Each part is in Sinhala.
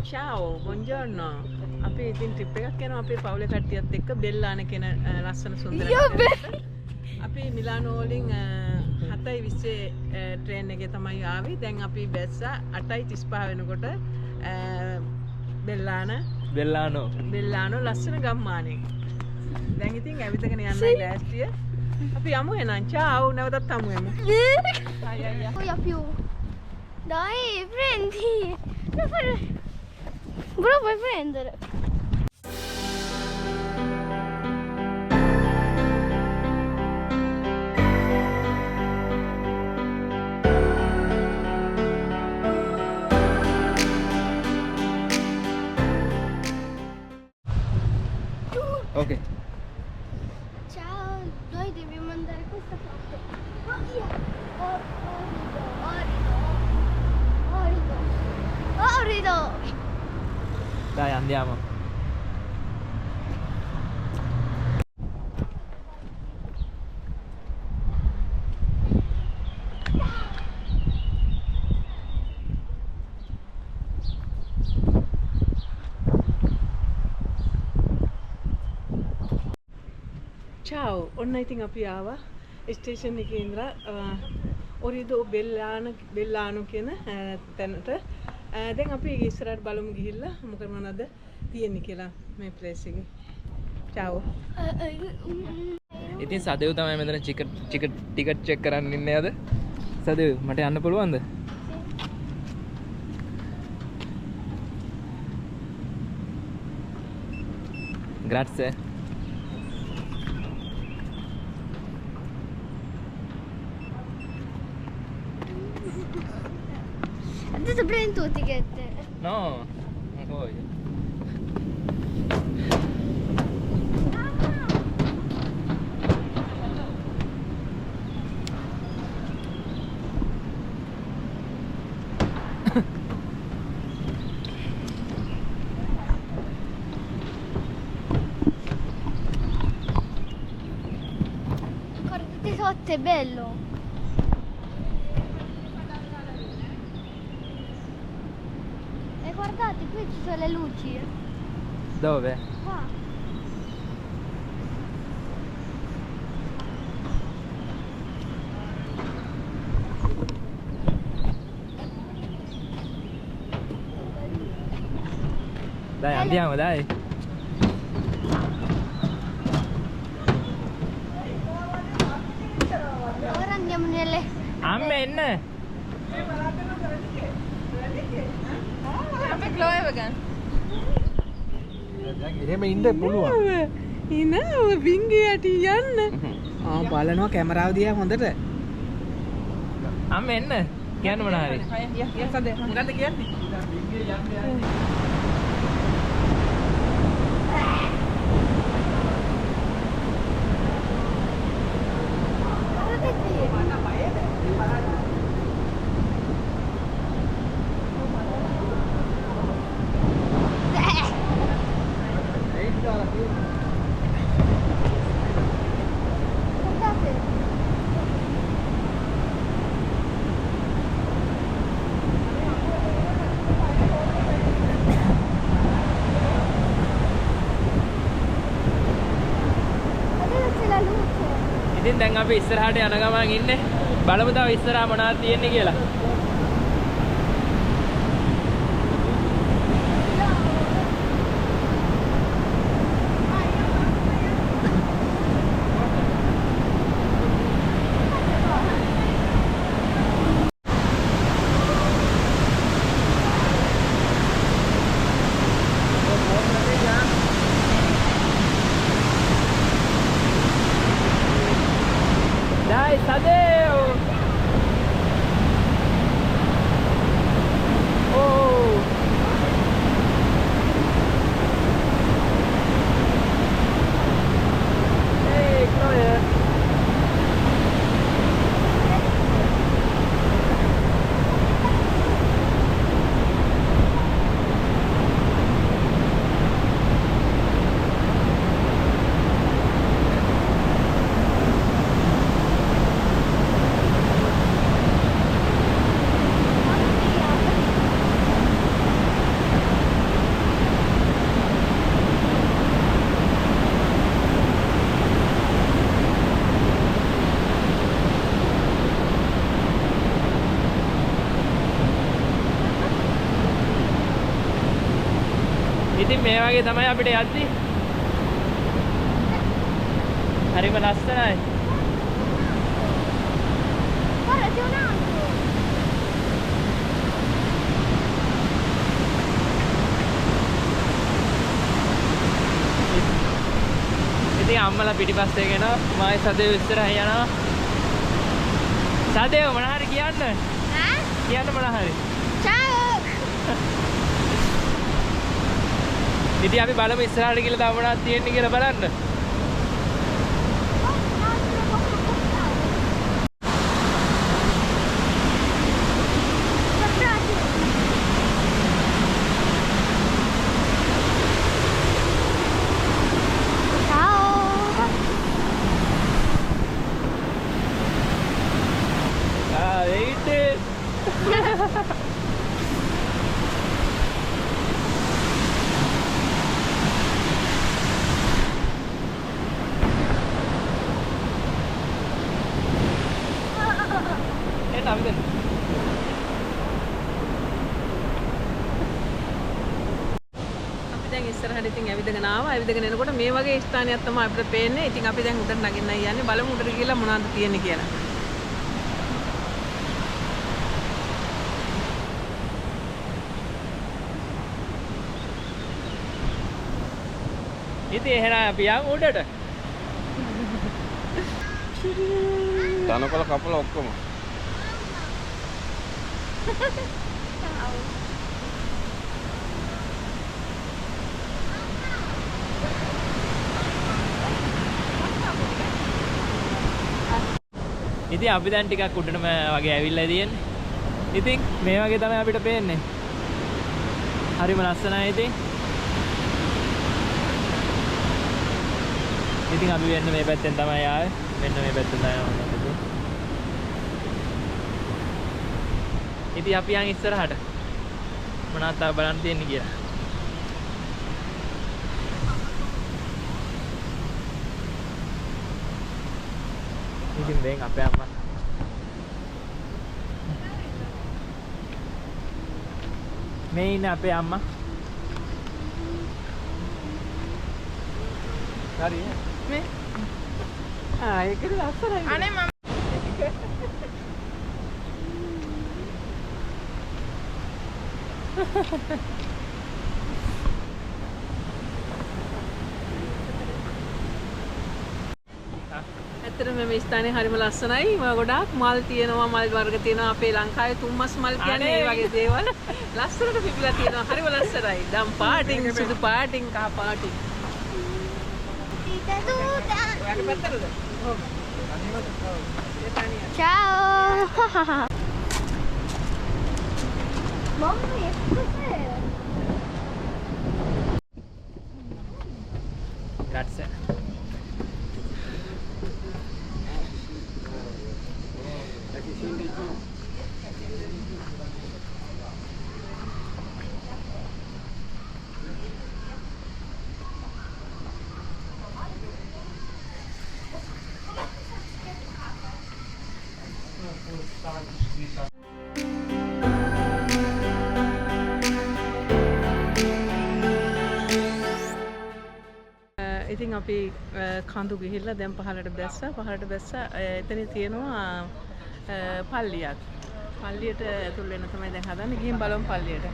Ciao, buongiorno. අපි ඉතින් ට්‍රිප් එකක් යනවා අපේ පවුලේ කට්ටියත් එක්ක බෙල්ලාන කියන ලස්සන සුන්දර නගරයට. අපි මිලානෝ වලින් 7:20 ට්‍රේන් එකේ තමයි ආවේ. දැන් අපි බැස්සා 8:35 වෙනකොට බෙල්ලානෝ ලස්සන ගම්මානයක. දැන් ඉතින් ඇවිදගෙන යන්නයි ලෑස්තිය. අපි යමු එහෙනම්. ciao, නැවතත් හමු වෙමු. Voy più. Dai, prendi. Bro, puoi prendere. Ok. Ciao, noi dobbiamo andare questa parte. Oh, via. Orido. Dai, andiamo. ciao, ඔන්න ඉතින් අපි ආවා ස්ටේෂන් එකේ ඉඳලා ඔරිදෝ බෙල්ලානෝ කියන තැනට. දැන් අපි ඉස්සරහට බලමු ගිහිල්ලා මොකද මොනවද තියෙන්නේ කියලා මේ ප්ලේස් එකේ. ciao. ඉතින් සදෙව් තමයි මෙතන ටිකට් චෙක් කරන්න ඉන්නේ අද. සදෙව් මට යන්න පුළුවන්ද? Grazie. Adesso prendi tutti che te. No, non voglio. Guardate sotto, è bello. E guardate, qui ci sono le luci. Dove? Qua. Dai, andiamo, dai. Ora andiamo nelle... Amen. අපි ක්ලෝයව ගන්න. දැන් එහෙම ඉන්න පුළුවන්. ඉන විංගේ යටි යන්න. බලනවා කැමරාව දිහා හොඳට. Amen. කියන්න මොන හරි. මොකද්ද කියන්නේ? ඉතින් දැන් අපි ඉස්සරහට යන ගමන් ඉන්නේ. බලමු තව ඉස්සරහා මොනවද තියෙන්නේ කියලා. Dai, Tadeu! ඉතින් මේ වගේ තමයි අපිට යද්දි. හරිම ලස්සනයි. ඉතින් අම්මලා පිටිපස්සේ ගෙනවා මායි සදේව ඉස්සරහින් යනවා. සදේව මොන හරි කියන්න. කියන්න මොන හරි. ඉතින් අපි බලමු ඉස්සරහට ගිහලා තව මොනවද තියෙන්නේ කියලා බලන්න. දැන් ඉස්සරහට ඉතින් ඇවිදගෙන ආවා. ඇවිදගෙන එනකොට මේ වගේ ස්ථානයක් තමයි අපිට පේන්නේ. ඉතින් අපි දැන් උඩට නගින්නයි යන්නේ. බලමු උඩට ගිහලා මොනවද තියෙන්නේ කියලා. ඉතින් එහෙනම් අපි යන් උඩට. තනකොළ කපලා ඔක්කොම. ඉතින් අපි දැන් ටිකක් උඩටම වගේ ඇවිල්ලා තියෙන්නේ. ඉතින් මේ වගේ තමයි අපිට පේන්නේ. හරිම ලස්සනයි ඉතින්. ඉතින් අපි වෙන්න මේ පැත්තෙන් තමයි ආවේ. මෙන්න මේ පැත්තෙන් තමයි ආවේ. ඉතින් අපි යන් ඉස්සරහට. මොනවද තව බලන්න තියෙන්නේ කියලා. ඉතින් දැන් අපේ අම්මා මේ ඉන්නේ අපේ අම්මා. හරි මේ ඒකද ලස්සනයි. අනේ මම ඇත්තටම මේ ස්ථානේ හරිම ලස්සනයි. ගොඩාක් මල් තියෙනවා, මල් වර්ග තියෙනවා. අපේ ලංකාවේ තුම්මස් මල් කියන්නේ මේ වගේ දේවල්. ලස්සනට පිපිලා තියෙනවා. හරිම ලස්සනයි. දම් පාටින්, සුදු පාටින්, කහ පාටින්. ඔයාගේ පැත්තටද? ඔව්. Ciao. Mamma, che cos'è? Grazie. ඉතින් අපි කඳු ගිහිල්ලා දැන් පහළට බැස්සා. එතන තියෙනවා පල්ලියක්. පල්ලියට ඇතුල් වෙන්න තමයි දැන් හදන්නේ. ගිහින් බලමු පල්ලියට.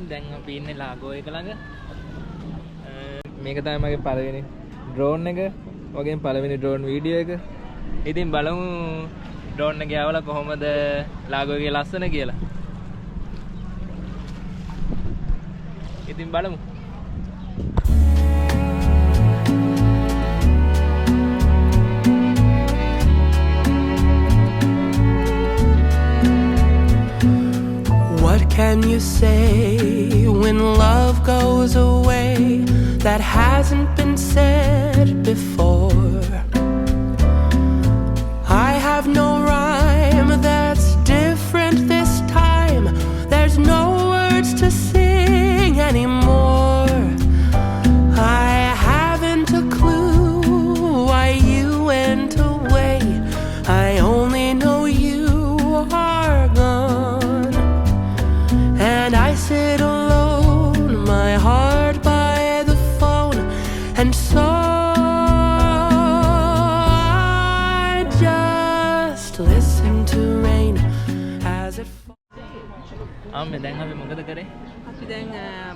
දැන් අපි ඉන්නේ ලාගෝ එක ළඟ. මේක තමයි මගේ පළවෙනි ඩ්‍රෝන් එක. වගේම පළවෙනි ඩ්‍රෝන් වීඩියෝ එක. ඉතින් බලමු ඩ්‍රෝන් එක යවලා කොහොමද ලාගෝ එකේ ලස්සන කියලා. ඉතින් බලමු. What can When you say when love goes away, that hasn't been said before. I have no rhyme that's different this time. There's no words to sing anymore. I haven't a clue why you went away. I only know you are gone. And I sit alone, my heart by the phone. And so I just listen to rain as it falls. ආම්මේ දැන් අපි මොකද කරේ? අපි දැන්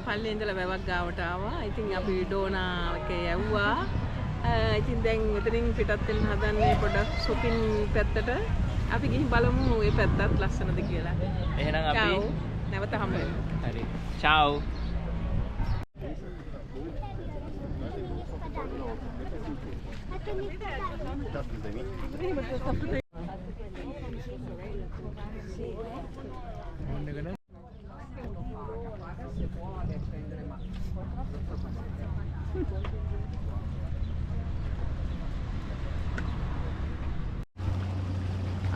පල්ලේ ඉඳලා වැවක් ගාවට ආවා. ඉතින් අපි ඩෝනා එකේ යවුවා. ඉතින් දැන් මෙතනින් පිටත් වෙන්න හදන්නේ පොඩක් shopping පැත්තට. අපි ගිහින් බලමු මේ පැත්තත් ලස්සනද කියලා. එහෙනම් අපි Ciao. නැවත හමු වෙමු. හරි. ciao.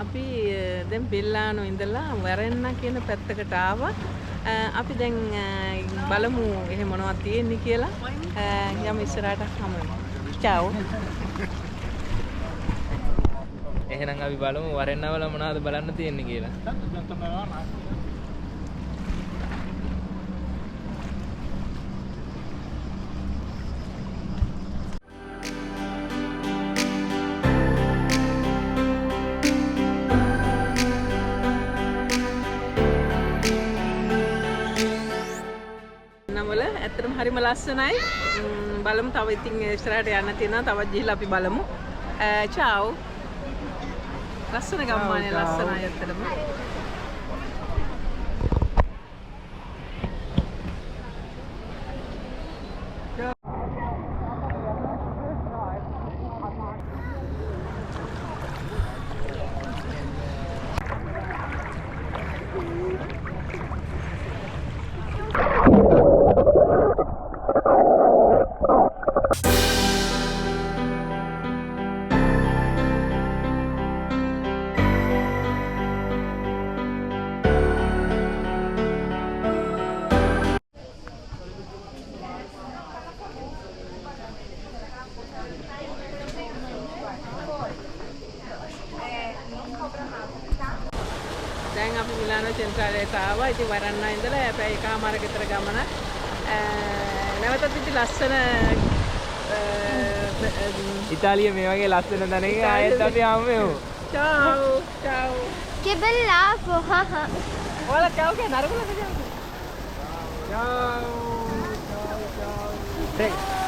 අපි දැන් බෙල්ලානෝ ඉඳලා වැරෙන්න කියන පැත්තකට ආවා. අපි දැන් බලමු එහෙ මොනවද තියෙන්නේ කියලා. යමු ඉස්සරහට හමු වෙමු. Ciao. එහෙනම් අපි බලමු වරෙන්නවල මොනවද බලන්න තියෙන්නේ කියලා. නවල ඇත්තටම හරිම ලස්සනයි. බලමු තව ඉතින් ඉස්සරහට යන්න තියෙනවා. තවත් ගිහිල්ලා අපි බලමු. ciao. ලස්සන ගම්මානේ ලස්සනයි ඇත්තටම. දැන් අපි මිලානෝ සෙන්ට්‍රාලයට ආවා. ඉතින් වරන්නා ඉඳලා පැය එකමාරක විතර ගමන. නැවතත් ඉතින් ලස්සන ඉතාලිය මේ වගේ ලස්සන තැනක ආයෙත් අපි ආවම එමු. ciao ciao. Che bell'apo! ඔයාලා ciao කියන අරමුණද ciao. ciao ciao ciao.